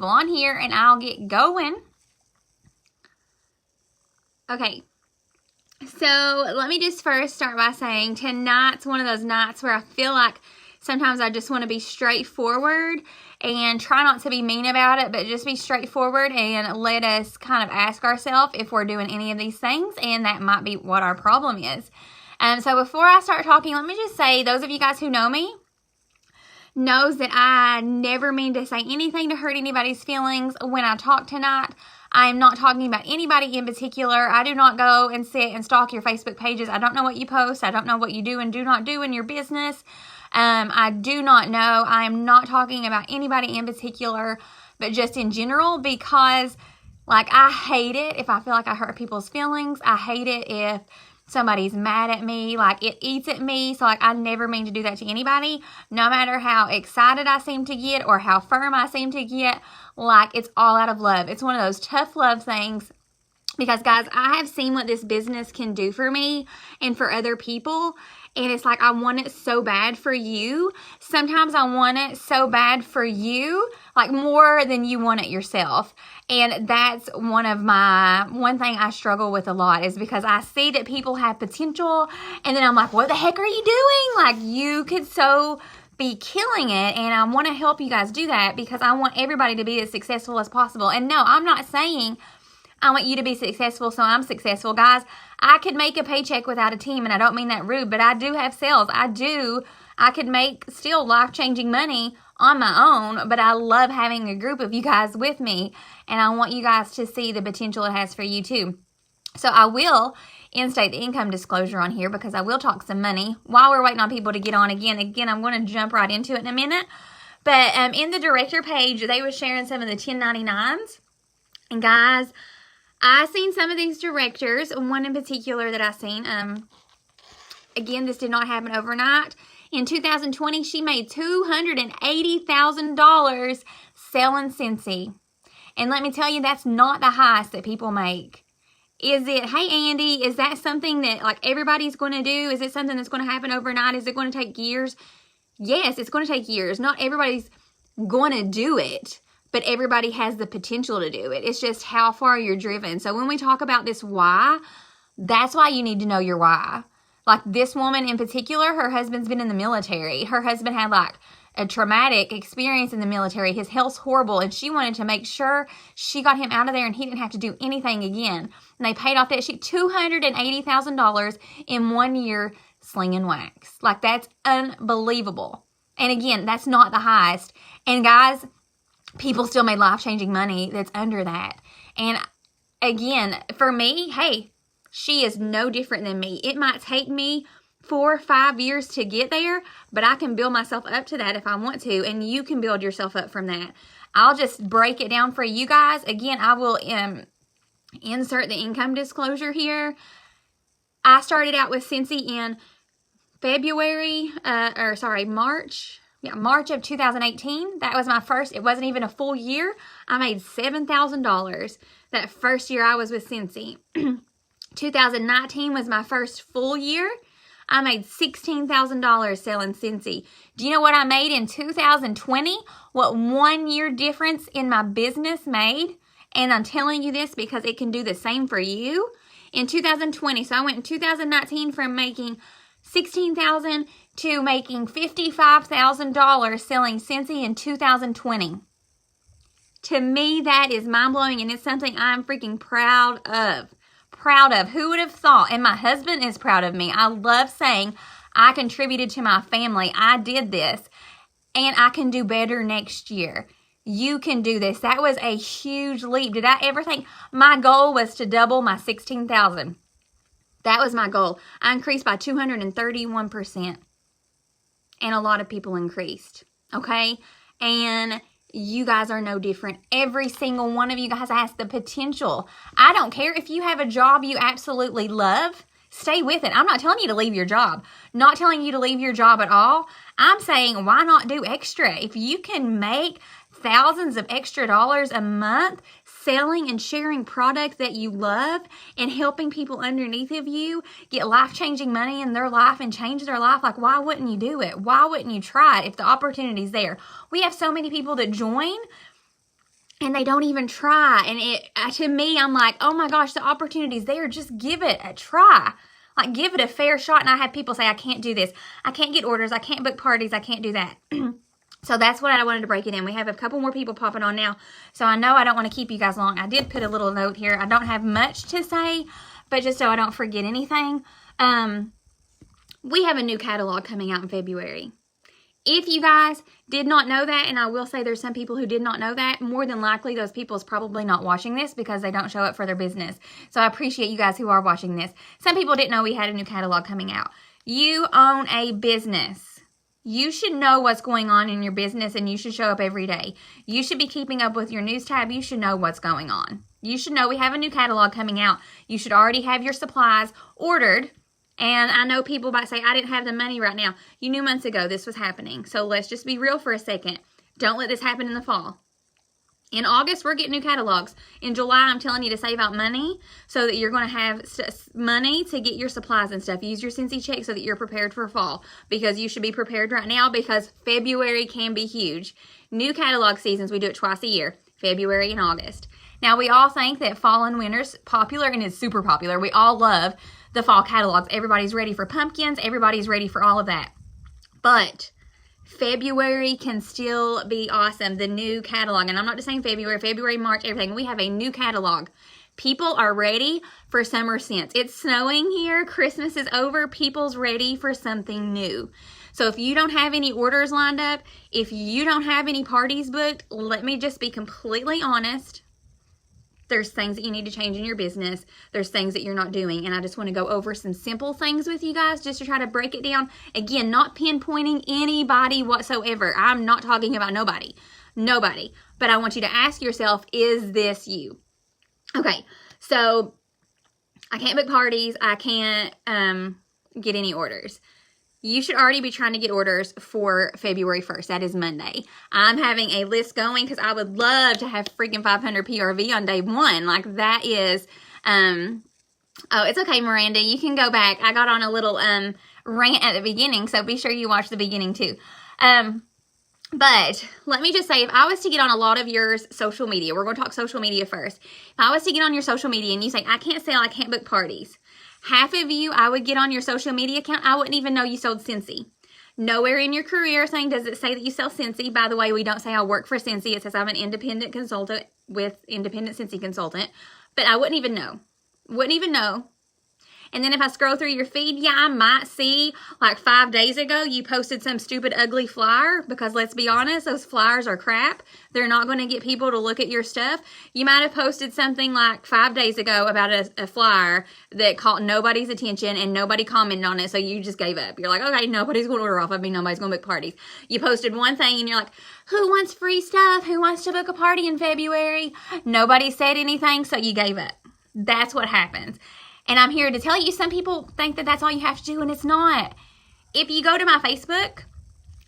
blonde hair, and I'll get going. Okay, so let me just first start by saying tonight's one of those nights where I feel like sometimes I just want to be straightforward and try not to be mean about it, but just be straightforward and let us kind of ask ourselves if we're doing any of these things, and that might be what our problem is. So before I start talking, let me just say, those of you guys who know me knows that I never mean to say anything to hurt anybody's feelings when I talk tonight. I am not talking about anybody in particular. I do not go and sit and stalk your Facebook pages. I don't know what you post. I don't know what you do and do not do in your business. I do not know. I am not talking about anybody in particular, but just in general, because like I hate it if I feel like I hurt people's feelings. I hate it if somebody's mad at me, like it eats at me. So like I never mean to do that to anybody, no matter how excited I seem to get or how firm I seem to get. Like it's all out of love. It's one of those tough love things, because guys, I have seen what this business can do for me and for other people. And it's like, I want it so bad for you. Sometimes I want it so bad for you, like more than you want it yourself. And that's one thing I struggle with a lot, is because I see that people have potential, and then I'm like, what the heck are you doing? Like, you could so be killing it, and I want to help you guys do that, because I want everybody to be as successful as possible. And no, I'm not saying I want you to be successful so I'm successful. Guys, I could make a paycheck without a team, and I don't mean that rude, but I do have sales. I could make still life-changing money on my own, but I love having a group of you guys with me, and I want you guys to see the potential it has for you too. So I will instate the income disclosure on here, because I will talk some money while we're waiting on people to get on again. I'm going to jump right into it in a minute. But in the director page, they were sharing some of the 1099s. And guys, I seen some of these directors, one in particular that I seen. Again, this did not happen overnight. In 2020, she made $280,000 selling Scentsy. And let me tell you, that's not the highest that people make. Is it, hey Andy, is that something that like everybody's going to do? Is it something that's going to happen overnight? Is it going to take years? Yes, it's going to take years. Not everybody's going to do it, but everybody has the potential to do it. It's just how far you're driven. So when we talk about this why, that's why you need to know your why. Like this woman in particular, her husband's been in the military. Her husband had like a traumatic experience in the military. His health's horrible, and she wanted to make sure she got him out of there and he didn't have to do anything again. And they paid off that shit $280,000 in 1 year slinging wax. Like, that's unbelievable. And again, that's not the highest. And guys, people still made life-changing money that's under that. And again, for me, hey, she is no different than me. It might take me 4 or 5 years to get there, but I can build myself up to that if I want to, and you can build yourself up from that. I'll just break it down for you guys. Again, I will insert the income disclosure here. I started out with Scentsy in March of 2018. That was my first. It wasn't even a full year. I made $7,000 that first year I was with Scentsy. 2019 was my first full year. I made $16,000 selling Scentsy. Do you know what I made in 2020? What 1 year difference in my business made? And I'm telling you this because it can do the same for you. In 2020, so I went in 2019 from making $16,000 to making $55,000 selling Scentsy in 2020. To me, that is mind-blowing, and it's something I'm freaking proud of. Who would have thought? And my husband is proud of me. I love saying I contributed to my family. I did this, and I can do better next year. You can do this. That was a huge leap. Did I ever think my goal was to double my $16,000? That was my goal. I increased by 231%. And a lot of people increased. Okay? And you guys are no different. Every single one of you guys has the potential. I don't care if you have a job you absolutely love. Stay with it. I'm not telling you to leave your job. Not telling you to leave your job at all. I'm saying, why not do extra? If you can make thousands of extra dollars a month selling and sharing products that you love and helping people underneath of you get life-changing money in their life and change their life, like, why wouldn't you do it? Why wouldn't you try it if the opportunity's there? We have so many people that join and they don't even try. And it, to me, I'm like, oh my gosh, the opportunity's there. Just give it a try. Like, give it a fair shot. And I have people say, I can't do this. I can't get orders. I can't book parties. I can't do that. So that's what I wanted to break it in. We have a couple more people popping on now. So I know I don't want to keep you guys long. I did put a little note here. I don't have much to say, but just so I don't forget anything. We have a new catalog coming out in February. If you guys did not know that, and I will say there's some people who did not know that, more than likely those people is probably not watching this because they don't show up for their business. So I appreciate you guys who are watching this. Some people didn't know we had a new catalog coming out. You own a business. You should know what's going on in your business, and you should show up every day. You should be keeping up with your news tab. You should know what's going on. You should know we have a new catalog coming out. You should already have your supplies ordered. And I know people might say, I didn't have the money right now. You knew months ago this was happening. So let's just be real for a second. Don't let this happen in the fall. In August, we're getting new catalogs. In July, I'm telling you to save out money so that you're going to have money to get your supplies and stuff. Use your Scentsy check so that you're prepared for fall, because you should be prepared right now, because February can be huge. New catalog seasons, we do it twice a year, February and August. Now, we all think that fall and winter's popular, and it's super popular. We all love the fall catalogs. Everybody's ready for pumpkins. Everybody's ready for all of that. But February can still be awesome. The new catalog, and I'm not just saying February, March, everything. We have a new catalog. People are ready for summer scents. It's snowing here. Christmas is over. People's ready for something new. So if you don't have any orders lined up, if you don't have any parties booked, let me just be completely honest. There's things that you need to change in your business. There's things that you're not doing. And I just want to go over some simple things with you guys just to try to break it down. Again, not pinpointing anybody whatsoever. I'm not talking about nobody. Nobody. But I want you to ask yourself, is this you? Okay, so I can't book parties. I can't get any orders. You should already be trying to get orders for February 1st. That is Monday. I'm having a list going because I would love to have freaking 500 PRV on day one. Like, that is, oh, it's okay, Miranda. You can go back. I got on a little rant at the beginning, so be sure you watch the beginning too. But let me just say, if I was to get on a lot of your social media, we're going to talk social media first. If I was to get on your social media and you say, I can't sell, I can't book parties. Half of you, I would get on your social media account. I wouldn't even know you sold Scentsy. Nowhere in your career thing does it say that you sell Scentsy. By the way, we don't say I work for Scentsy. It says I'm an independent consultant with Independent Scentsy Consultant. But I wouldn't even know. Wouldn't even know. And then if I scroll through your feed, yeah, I might see, like 5 days ago, you posted some stupid, ugly flyer, because let's be honest, those flyers are crap. They're not going to get people to look at your stuff. You might have posted something like 5 days ago about a flyer that caught nobody's attention and nobody commented on it, so you just gave up. You're like, okay, nobody's going to order off of me, nobody's going to book parties. You posted one thing and you're like, who wants free stuff? Who wants to book a party in February? Nobody said anything, so you gave up. That's what happens. And I'm here to tell you, some people think that that's all you have to do, and it's not. If you go to my Facebook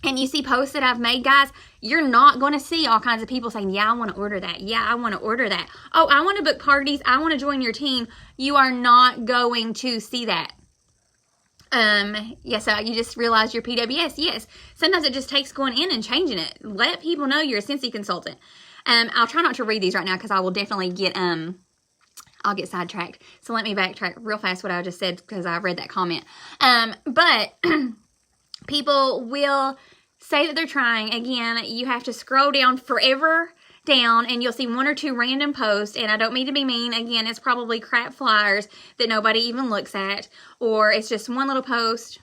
and you see posts that I've made, guys, you're not going to see all kinds of people saying, yeah, I want to order that. Yeah, I want to order that. Oh, I want to book parties. I want to join your team. You are not going to see that. Yes, you just realized your PWS. Yes, sometimes it just takes going in and changing it. Let people know you're a Scentsy consultant. I'll try not to read these right now because I will definitely get... I'll get sidetracked. So let me backtrack real fast what I just said because I read that comment. But people will say that they're trying. Again, you have to scroll down forever down and you'll see 1 or 2 random posts. And I don't mean to be mean. Again, it's probably crap flyers that nobody even looks at. Or it's just one little post.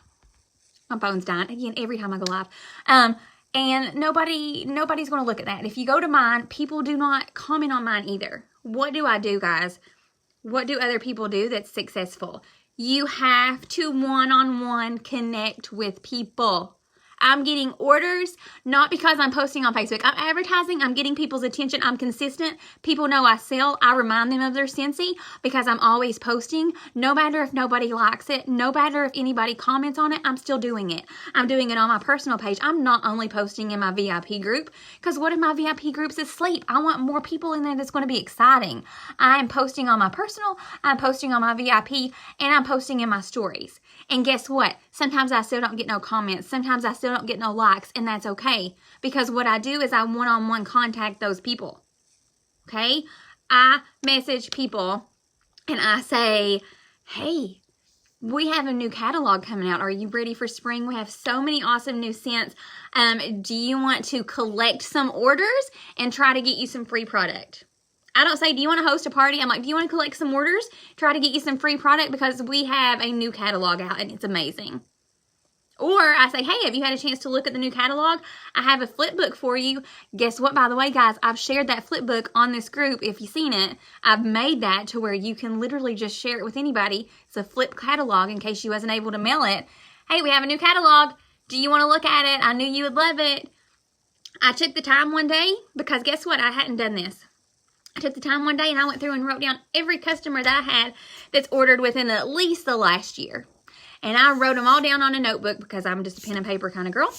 My phone's dying. Again, every time I go live. And nobody's going to look at that. If you go to mine, people do not comment on mine either. What do I do, guys? What do other people do that's successful? You have to one-on-one connect with people. I'm getting orders, not because I'm posting on Facebook. I'm advertising. I'm getting people's attention. I'm consistent. People know I sell. I remind them of their Scentsy because I'm always posting. No matter if nobody likes it, no matter if anybody comments on it, I'm still doing it. I'm doing it on my personal page. I'm not only posting in my VIP group because what if my VIP group's asleep? I want more people in there that's going to be exciting. I'm posting on my personal, I'm posting on my VIP, and I'm posting in my stories. And guess what? Sometimes I still don't get no comments. Sometimes I still don't get no likes, and that's okay. Because what I do is I one-on-one contact those people. okay? I message people and I say, hey, we have a new catalog coming out. Are you ready for spring? We have so many awesome new scents. Do you want to collect some orders and try to get you some free product? I don't say, do you want to host a party? I'm like, do you want to collect some orders? Try to get you some free product because we have a new catalog out and it's amazing. Or I say, hey, have you had a chance to look at the new catalog? I have a flip book for you. Guess what, by the way, guys? I've shared that flip book on this group. If you've seen it, I've made that to where you can literally just share it with anybody. It's a flip catalog in case you wasn't able to mail it. Hey, we have a new catalog. Do you want to look at it? I knew you would love it. I took the time one day because guess what? I hadn't done this. I took the time one day and I went through and wrote down every customer that I had that's ordered within at least the last year. And I wrote them all down on a notebook because I'm just a pen and paper kind of girl.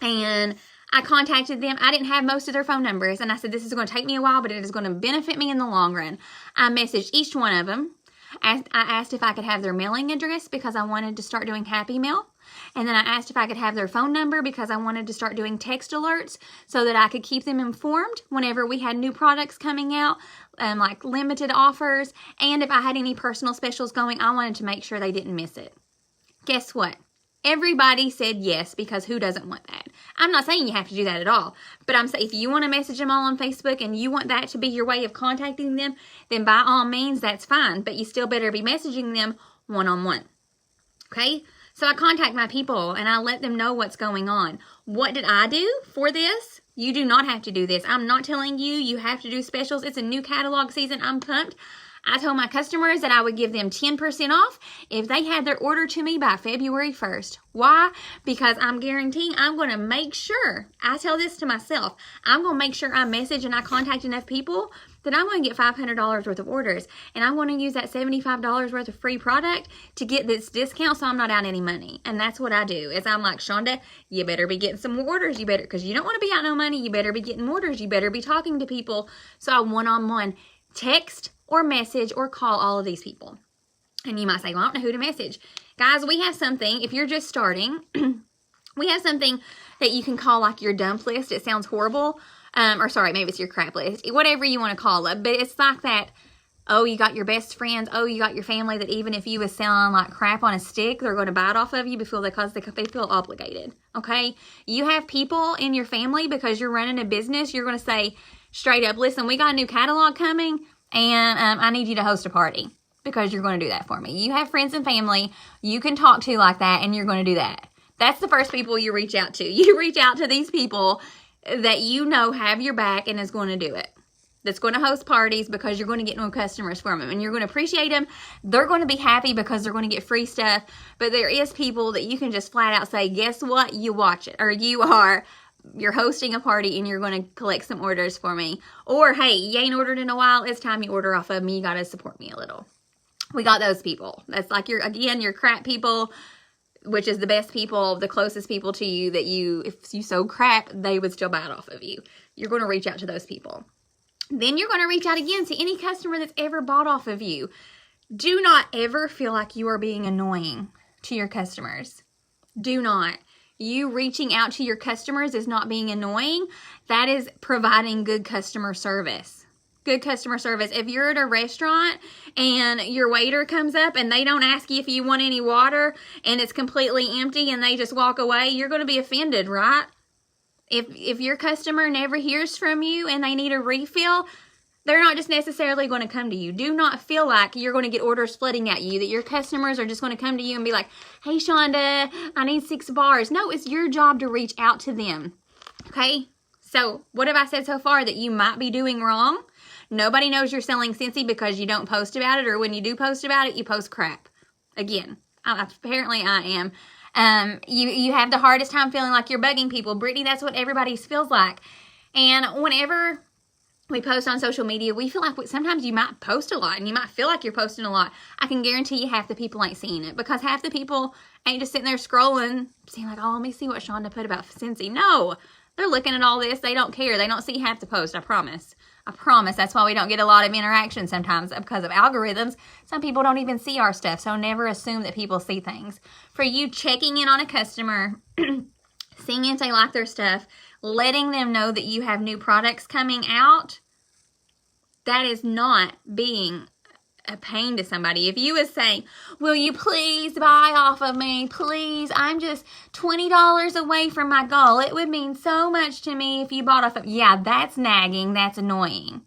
And I contacted them. I didn't have most of their phone numbers. And I said, this is going to take me a while, but it is going to benefit me in the long run. I messaged each one of them. I asked if I could have their mailing address because I wanted to start doing Happy Mail. And then I asked if I could have their phone number because I wanted to start doing text alerts so that I could keep them informed whenever we had new products coming out, like limited offers. And if I had any personal specials going, I wanted to make sure they didn't miss it. Guess what? Everybody said yes because who doesn't want that? I'm not saying you have to do that at all, but I'm saying if you want to message them all on Facebook and you want that to be your way of contacting them, then by all means, that's fine, but you still better be messaging them one-on-one, okay? So I contact my people and I let them know what's going on. What did I do for this? You do not have to do this. I'm not telling you you have to do specials. It's a new catalog season. I'm pumped. I told my customers that I would give them 10% off if they had their order to me by February 1st. Why? Because I'm guaranteeing I'm going to make sure, I tell this to myself, I'm going to make sure I message and I contact enough people that I'm going to get $500 worth of orders. And I'm going to use that $75 worth of free product to get this discount so I'm not out any money. And that's what I do, is I'm like, Shonda, you better be getting some more orders. You better, because you don't want to be out no money. You better be getting orders. You better be talking to people. So I one-on-one text or message or call all of these people. And you might say, well, I don't know who to message. Guys, we have something, if you're just starting, we have something that you can call like your dump list. It sounds horrible. Or sorry, maybe it's your crap list. Whatever you want to call it. But it's like that, oh, you got your best friends. Oh, you got your family that even if you was selling like crap on a stick, they're going to buy it off of you because they feel obligated. Okay? You have people in your family because you're running a business. You're going to say straight up, listen, we got a new catalog coming. And I need you to host a party because you're going to do that for me. You have friends and family you can talk to like that, and you're going to do that. That's the first people you reach out to. You reach out to these people that you know have your back and is going to do it. That's going to host parties because you're going to get new customers from them. And you're going to appreciate them. They're going to be happy because they're going to get free stuff. But there is people that you can just flat out say, guess what? You watch it. Or you're hosting a party and you're going to collect some orders for me. Or, hey, you ain't ordered in a while. It's time you order off of me. You got to support me a little. We got those people. That's like your crap people, which is the best people, the closest people to you that if you sold crap, they would still buy it off of you. You're going to reach out to those people. Then you're going to reach out again to any customer that's ever bought off of you. Do not ever feel like you are being annoying to your customers. Do not. You reaching out to your customers is not being annoying. That is providing good customer service. Good customer service. If you're at a restaurant and your waiter comes up and they don't ask you if you want any water and it's completely empty and they just walk away, you're going to be offended, right? If your customer never hears from you and they need a refill, they're not just necessarily going to come to you. Do not feel like you're going to get orders flooding at you, that your customers are just going to come to you and be like, hey, Shonda, I need 6 bars. No, it's your job to reach out to them. Okay? So what have I said so far that you might be doing wrong? Nobody knows you're selling Scentsy because you don't post about it, or when you do post about it, you post crap. Again, apparently I am. You have the hardest time feeling like you're bugging people. Brittany, that's what everybody feels like. And whenever we post on social media, we feel like sometimes you might post a lot and you might feel like you're posting a lot. I can guarantee you half the people ain't seeing it because half the people ain't just sitting there scrolling, seeing like, oh, let me see what Shonda put about Scentsy. No, they're looking at all this. They don't care. They don't see half the post. I promise. I promise. That's why we don't get a lot of interaction sometimes because of algorithms. Some people don't even see our stuff, so never assume that people see things. For you checking in on a customer, seeing if they like their stuff, letting them know that you have new products coming out, That is not being a pain to somebody. If you was saying, will you please buy off of me? Please, I'm just $20 away from my goal. It would mean so much to me if you bought off of me. Yeah, that's nagging. That's annoying.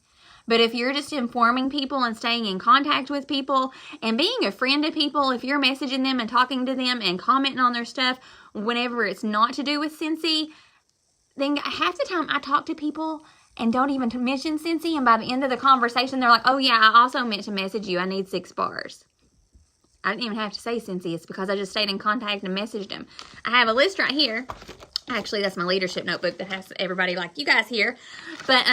But if you're just informing people and staying in contact with people and being a friend to people, if you're messaging them and talking to them and commenting on their stuff whenever it's not to do with Scentsy, then half the time I talk to people and don't even mention Scentsy, and by the end of the conversation, they're like, oh yeah, I also meant to message you. I need 6 bars. I didn't even have to say Scentsy. It's because I just stayed in contact and messaged them. I have a list right here. Actually, that's my leadership notebook that has everybody like you guys here. But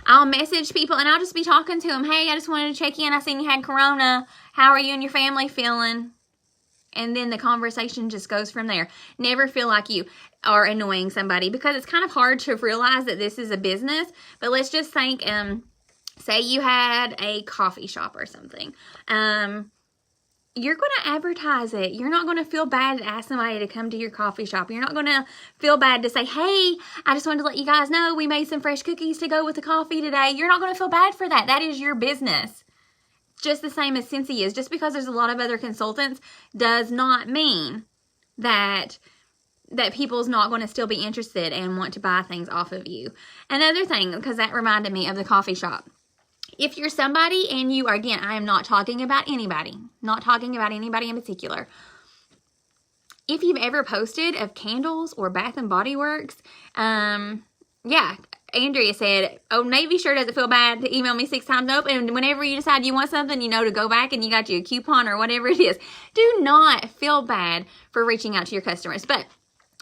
I'll message people, and I'll just be talking to them. Hey, I just wanted to check in. I seen you had corona. How are you and your family feeling? And then the conversation just goes from there. Never feel like you are annoying somebody, because it's kind of hard to realize that this is a business. But let's just think, say you had a coffee shop or something. You're going to advertise it. You're not going to feel bad to ask somebody to come to your coffee shop. You're not going to feel bad to say, hey, I just wanted to let you guys know we made some fresh cookies to go with the coffee today. You're not going to feel bad for that. That is your business. Just the same as Scentsy is. Just because there's a lot of other consultants does not mean that people's not going to still be interested and want to buy things off of you. Another thing, because that reminded me of the coffee shop. If you're somebody and you are, again, I am not talking about anybody. Not talking about anybody in particular. If you've ever posted of candles or Bath and Body Works, yeah, Andrea said, oh, Navy sure doesn't feel bad to email me 6 times. Nope. And whenever you decide you want something, you know, to go back and you got you a coupon or whatever it is, do not feel bad for reaching out to your customers. But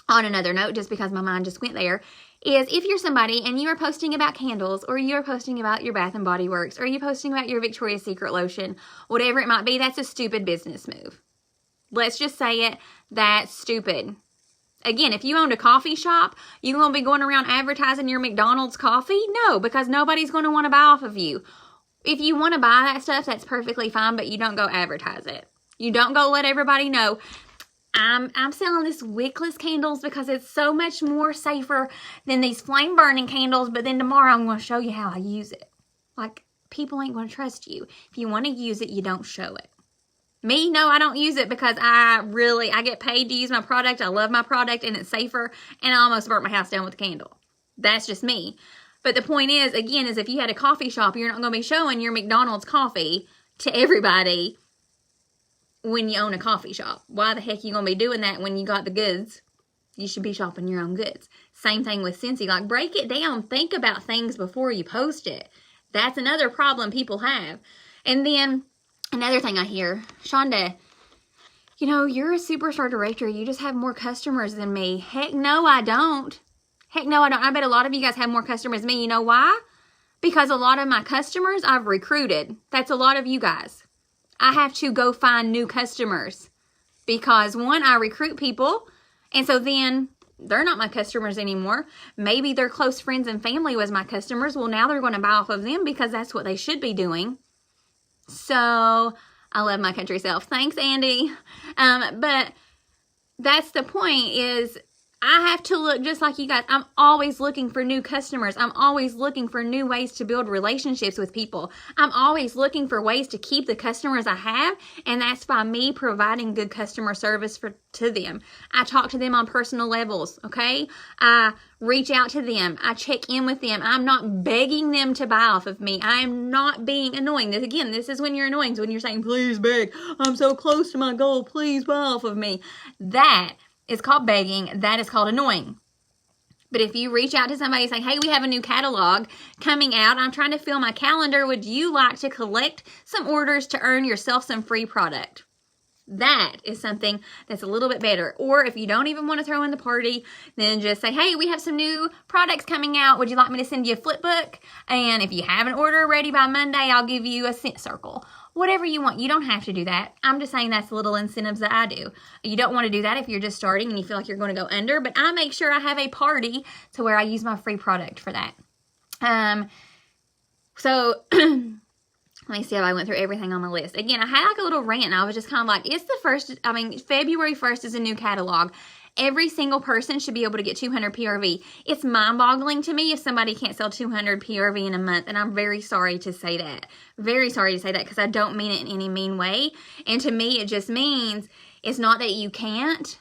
on another note, just because my mind just went there, is if you're somebody and you are posting about candles, or you're posting about your Bath and Body Works, or you're posting about your Victoria's Secret lotion, whatever it might be, that's a stupid business move. Let's just say it, that's stupid. Again, if you owned a coffee shop, you going to be going around advertising your McDonald's coffee? No, because nobody's going to want to buy off of you. If you want to buy that stuff, that's perfectly fine, but you don't go advertise it. You don't go let everybody know, I'm selling this wickless candles because it's so much more safer than these flame burning candles, but then tomorrow I'm going to show you how I use it. Like, people ain't going to trust you. If you want to use it, you don't show it. Me, no, I don't use it because I get paid to use my product. I love my product and it's safer, and I almost burnt my house down with a candle. That's just me. But the point is, again, is if you had a coffee shop, you're not going to be showing your McDonald's coffee to everybody when you own a coffee shop. Why the heck are you going to be doing that when you got the goods? You should be shopping your own goods. Same thing with Scentsy. Like, break it down. Think about things before you post it. That's another problem people have. And then another thing I hear, Shonda, you know, you're a superstar director. You just have more customers than me. Heck no, I don't. Heck no, I don't. I bet a lot of you guys have more customers than me. You know why? Because a lot of my customers I've recruited. That's a lot of you guys. I have to go find new customers because, one, I recruit people, and so then they're not my customers anymore. Maybe their close friends and family was my customers. Well, now they're going to buy off of them because that's what they should be doing. So I love my country self. Thanks, Andy. But that's the point, is I have to look just like you guys. I'm always looking for new customers. I'm always looking for new ways to build relationships with people. I'm always looking for ways to keep the customers I have, and that's by me providing good customer service to them. I talk to them on personal levels, okay? I reach out to them. I check in with them. I'm not begging them to buy off of me. I'm not being annoying. This is when you're annoying. So when you're saying, please beg, I'm so close to my goal, please buy off of me. That is called begging. That is called annoying. But if you reach out to somebody saying, hey, we have a new catalog coming out. I'm trying to fill my calendar. Would you like to collect some orders to earn yourself some free product? That is something that's a little bit better. Or if you don't even want to throw in the party, then just say, hey, we have some new products coming out. Would you like me to send you a flip book? And if you have an order ready by Monday, I'll give you a scent circle. Whatever you want. You don't have to do that. I'm just saying that's little incentives that I do. You don't want to do that if you're just starting and you feel like you're going to go under, but I make sure I have a party to where I use my free product for that. So let me see if I went through everything on my list. Again, I had like a little rant, and I was just kind of like, it's the first, February 1st is a new catalog. Every single person should be able to get 200 PRV. It's mind-boggling to me if somebody can't sell 200 PRV in a month, and I'm very sorry to say that. Very sorry to say that because I don't mean it in any mean way. And to me, it just means it's not that you can't.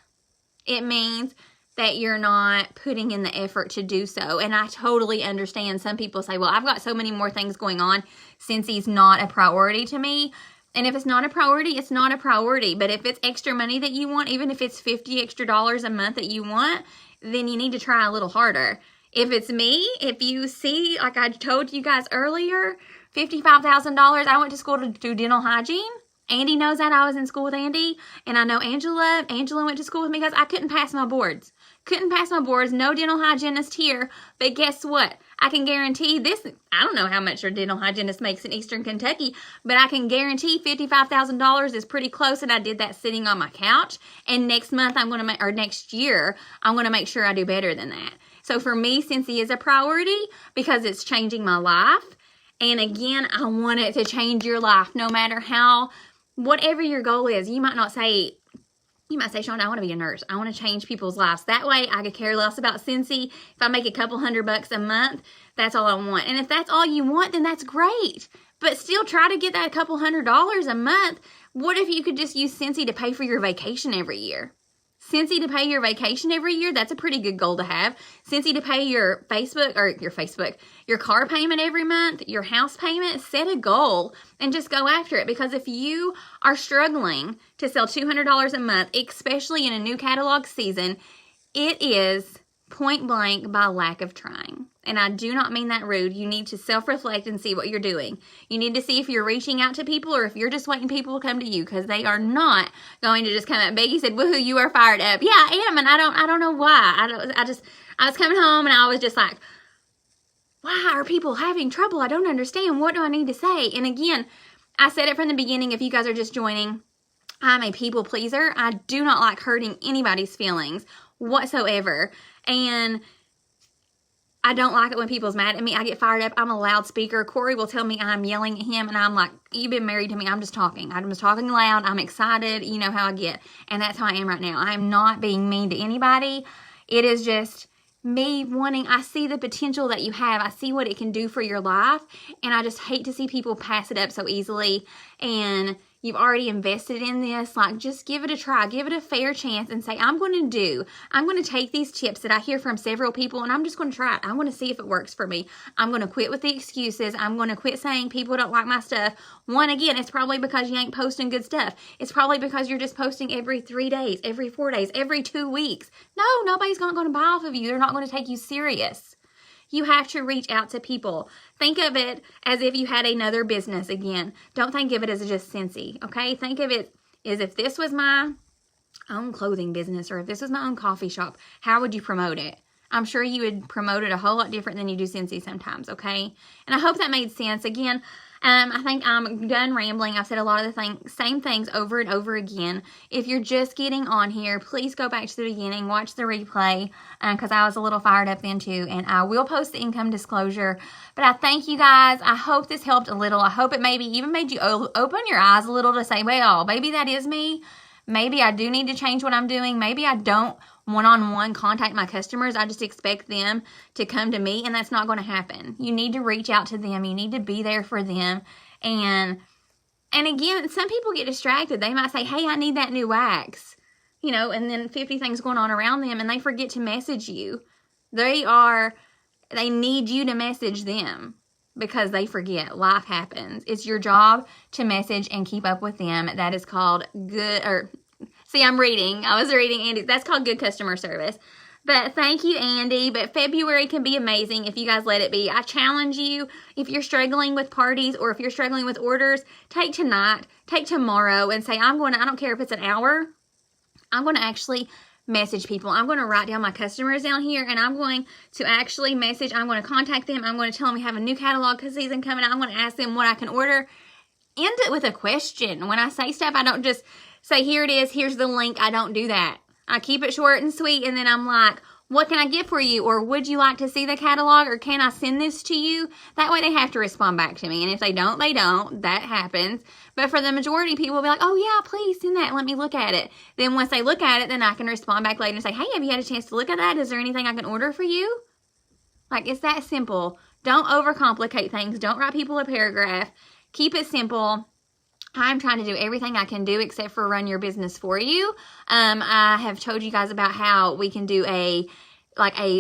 It means that you're not putting in the effort to do so. And I totally understand. Some people say, well, I've got so many more things going on. Scentsy not a priority to me. And if it's not a priority, it's not a priority. But if it's extra money that you want, even if it's $50 extra a month that you want, then you need to try a little harder. If it's me, if you see, like I told you guys earlier, $55,000, I went to school to do dental hygiene. Andy knows that. I was in school with Andy. And I know Angela. Angela went to school with me because I couldn't pass my boards. Couldn't pass my boards. No dental hygienist here. But guess what? I can guarantee this. I don't know how much your dental hygienist makes in Eastern Kentucky, but I can guarantee $55,000 is pretty close. And I did that sitting on my couch. And next month, next year, I'm going to make sure I do better than that. So for me, Scentsy is a priority because it's changing my life. And again, I want it to change your life no matter how, whatever your goal is. You might say, Shawn, I want to be a nurse. I want to change people's lives. That way I could care less about Scentsy. If I make a couple $100 a month, that's all I want. And if that's all you want, then that's great. But still try to get that couple $100 a month. What if you could just use Scentsy to pay for your vacation every year? Scentsy to pay your vacation every year, that's a pretty good goal to have. Scentsy to pay your car payment every month, your house payment, set a goal and just go after it. Because if you are struggling to sell $200 a month, especially in a new catalog season, it is point blank by lack of trying. And I do not mean that rude. You need to self-reflect and see what you're doing. You need to see if you're reaching out to people or if you're just waiting people to come to you, because they are not going to just come up. Becky said, woohoo, you are fired up. Yeah, I am, and I don't know why. I was coming home and I was just like, why are people having trouble? I don't understand. What do I need to say? And again, I said it from the beginning. If you guys are just joining, I'm a people pleaser. I do not like hurting anybody's feelings whatsoever. And I don't like it when people's mad at me. I get fired up. I'm a loudspeaker. Corey will tell me I'm yelling at him, and I'm like, you've been married to me. I'm just talking. I'm just talking loud. I'm excited. You know how I get. And that's how I am right now. I'm not being mean to anybody. It is just me wanting, I see the potential that you have. I see what it can do for your life. And I just hate to see people pass it up so easily. And you've already invested in this. Like, just give it a try. Give it a fair chance and say, I'm going to take these tips that I hear from several people and I'm just going to try it. I want to see if it works for me. I'm going to quit with the excuses. I'm going to quit saying people don't like my stuff. Again, it's probably because you ain't posting good stuff. It's probably because you're just posting every 3 days, every 4 days, every 2 weeks. No, nobody's not going to buy off of you. They're not going to take you serious. You have to reach out to people. Think of it as if you had another business again. Don't think of it as just Scentsy, okay? Think of it as if this was my own clothing business or if this was my own coffee shop. How would you promote it? I'm sure you would promote it a whole lot different than you do Scentsy sometimes, okay? And I hope that made sense. Again, I think I'm done rambling. I've said a lot of the same things over and over again. If you're just getting on here, please go back to the beginning, watch the replay, because I was a little fired up then too. And I will post the income disclosure. But I thank you guys. I hope this helped a little. I hope it maybe even made you open your eyes a little to say, well, maybe that is me. Maybe I do need to change what I'm doing. Maybe I don't one-on-one contact my customers. I just expect them to come to me, and that's not going to happen. You need to reach out to them. You need to be there for them. And again, some people get distracted. They might say, hey, I need that new wax, and then 50 things going on around them, and they forget to message you. They need you to message them because they forget. Life happens. It's your job to message and keep up with them. That is called I was reading Andy. That's called good customer service. But thank you, Andy. But February can be amazing if you guys let it be. I challenge you, if you're struggling with parties or if you're struggling with orders, take tonight, take tomorrow and say, I don't care if it's an hour, I'm going to actually message people. I'm going to write down my customers down here and I'm going to actually message. I'm going to contact them. I'm going to tell them we have a new catalog season coming out. I'm going to ask them what I can order. End it with a question. When I say stuff, I don't just say, here it is, here's the link. I don't do that. I keep it short and sweet, and then I'm like, what can I get for you? Or would you like to see the catalog? Or can I send this to you? That way they have to respond back to me. And if they don't, they don't. That happens. But for the majority, people will be like, oh yeah, please send that. Let me look at it. Then once they look at it, then I can respond back later and say, hey, have you had a chance to look at that? Is there anything I can order for you? Like, it's that simple. Don't overcomplicate things. Don't write people a paragraph. Keep it simple. I'm trying to do everything I can do except for run your business for you. I have told you guys about how we can do a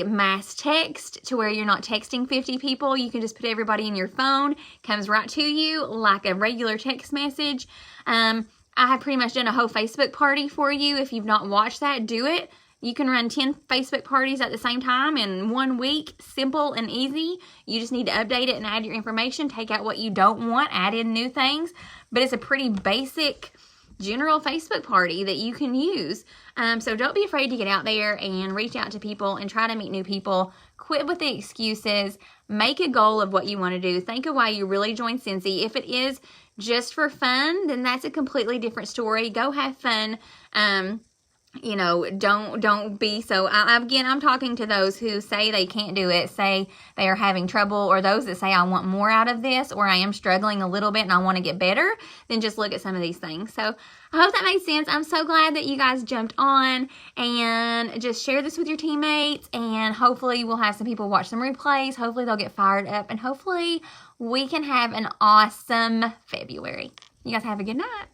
mass text to where you're not texting 50 people. You can just put everybody in your phone. Comes right to you like a regular text message. I have pretty much done a whole Facebook party for you. If you've not watched that, do it. You can run 10 Facebook parties at the same time in 1 week. Simple and easy. You just need to update it and add your information. Take out what you don't want. Add in new things. But it's a pretty basic general Facebook party that you can use. So don't be afraid to get out there and reach out to people and try to meet new people. Quit with the excuses. Make a goal of what you want to do. Think of why you really joined Scentsy. If it is just for fun, then that's a completely different story. Go have fun. You know, don't be so, again, I'm talking to those who say they can't do it, say they are having trouble, or those that say I want more out of this, or I am struggling a little bit and I want to get better. Then just look at some of these things. So I hope that made sense. I'm so glad that you guys jumped on, and just share this with your teammates, and hopefully we'll have some people watch some replays. Hopefully they'll get fired up, and hopefully we can have an awesome February. You guys have a good night.